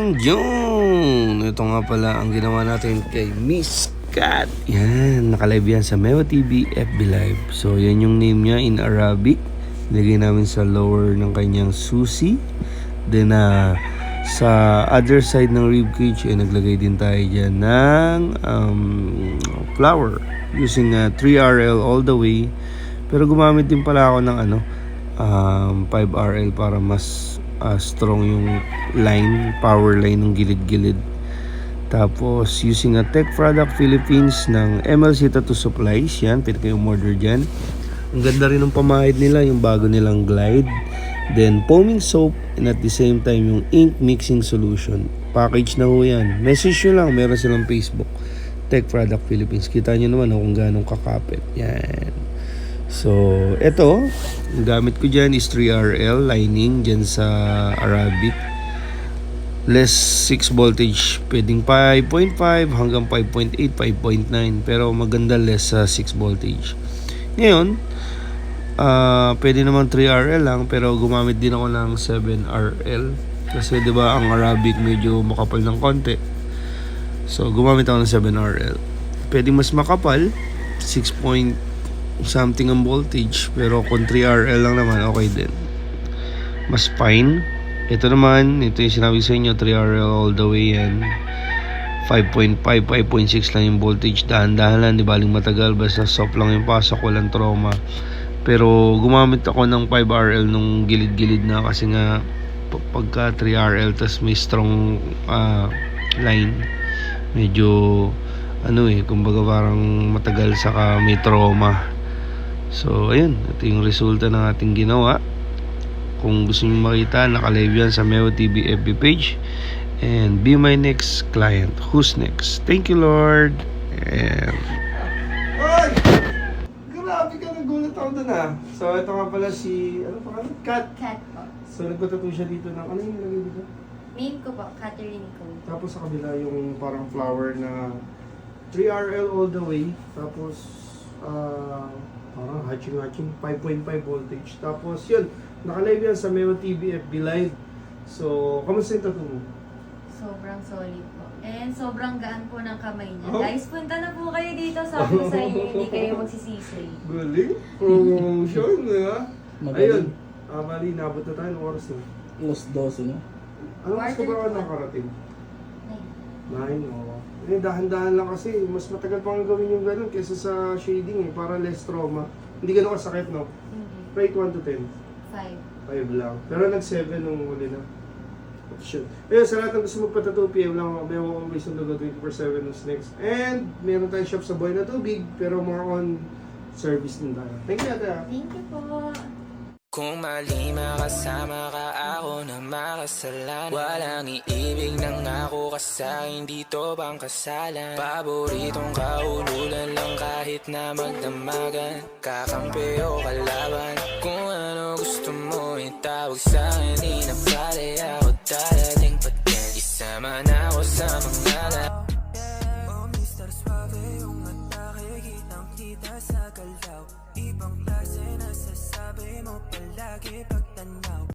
June, June! Ito nga pala ang ginawa natin kay Miss Cat. Yan, nakalive yan sa Meo TV FB Live. So, yan yung name niya in Arabic. Nilagay namin sa lower ng kanyang susi. Then, sa other side ng ribcage, naglagay din tayo dyan ng flower. Using 3RL all the way. Pero gumamit din pala ako ng 5RL para mas strong yung line, power line ng gilid-gilid. Tapos using a Tech Product Philippines ng MLC Tattoo Supplies, yan, pwede kayong order dyan. Ang ganda rin ng pamahid nila, yung bago nilang glide. Then foaming soap, and at the same time yung ink mixing solution. Package na ho yan. Message nyo lang, meron silang Facebook, Tech Product Philippines. Kita nyo naman kung ganong kakapit. Yan. So, eto, ang gamit ko dyan is 3RL lining dyan sa Arabic. Less 6 voltage, pwedeng 5.5 hanggang 5.8, 5.9. Pero maganda less sa 6 voltage. Ngayon, pwede naman 3RL lang, pero gumamit din ako ng 7RL. Kasi 'di ba ang Arabic medyo makapal ng konti. So, gumamit ako ng 7RL. Pwede mas makapal, 6 point something ang voltage, pero kung 3RL lang naman, okay din. Mas fine. Ito naman, ito yung sinabi sa inyo, 3RL all the way yan. 5.5, 5.6 lang yung voltage. Dahan-dahan lang, di baling matagal. Basta soft lang yung pasok, walang trauma. Pero gumamit ako ng 5RL nung gilid-gilid na kasi nga pagka 3RL tas may strong line, medyo kumbaga parang matagal saka may trauma. So ayun, ito yung resulta ng ating ginawa. Kung gusto niyo makita, naka-live yan sa Meo TV FB page. And be my next client. Who's next? Thank you, Lord. And ay! Grabe ka, nagulat ako dun So ito nga pala si, ano pa kami? Cat. Cat po. So nagpatato siya dito ng, ano yung nilagay dito? Name ko po, Catherine ko. Tapos sa kabila yung parang flower na 3RL all the way. Tapos parang hatching 5.5 voltage. Tapos yun, naka-live yan sa Meo TV FB Live. So, kamusta yung tattoo mo? Sobrang solid po. And sobrang gaan po ng kamay niya. Oh. Guys, punta na po kayo dito. Sabi ko sa inyo, hindi kayo magsisisi. Galing. Promotion, ha? Magaling. Ayun. Mali, nabot na tayo ng oras na. Alas 12, no? Ano mas ka ba nakarating? 9, oo. Eh, dahan-dahan lang kasi. Mas matagal pang gawin yung gano'n kaysa sa shading para less trauma. Hindi gano'n kasakit, no? Hindi. Rate 1 to 10. 5. 5 lang. Pero nag-7 nung huli na. Option. Ayun, sa lahat ng gusto magpatato, PM lang. May always on the go 24/7 who's next. And meron tayong shop sa Buhay na Tubig, pero more on service din tayo. Thank you, ate. Thank you po. Kung mali makasama ka, ako na makasalanan. Walang iibig ng ako ka sa'kin, dito bang kasalan? Paboritong kaululan lang kahit na magdamagan. Kakampi o kalaban, kung ano gusto mo itawag sa'kin. Di na pala ako darating pa din, isama na ako sa mga Oh, Mr. Suave, yung atake, kitang-kita sa galaw. Ibang klase na sasabi mo palagi pagtanaw.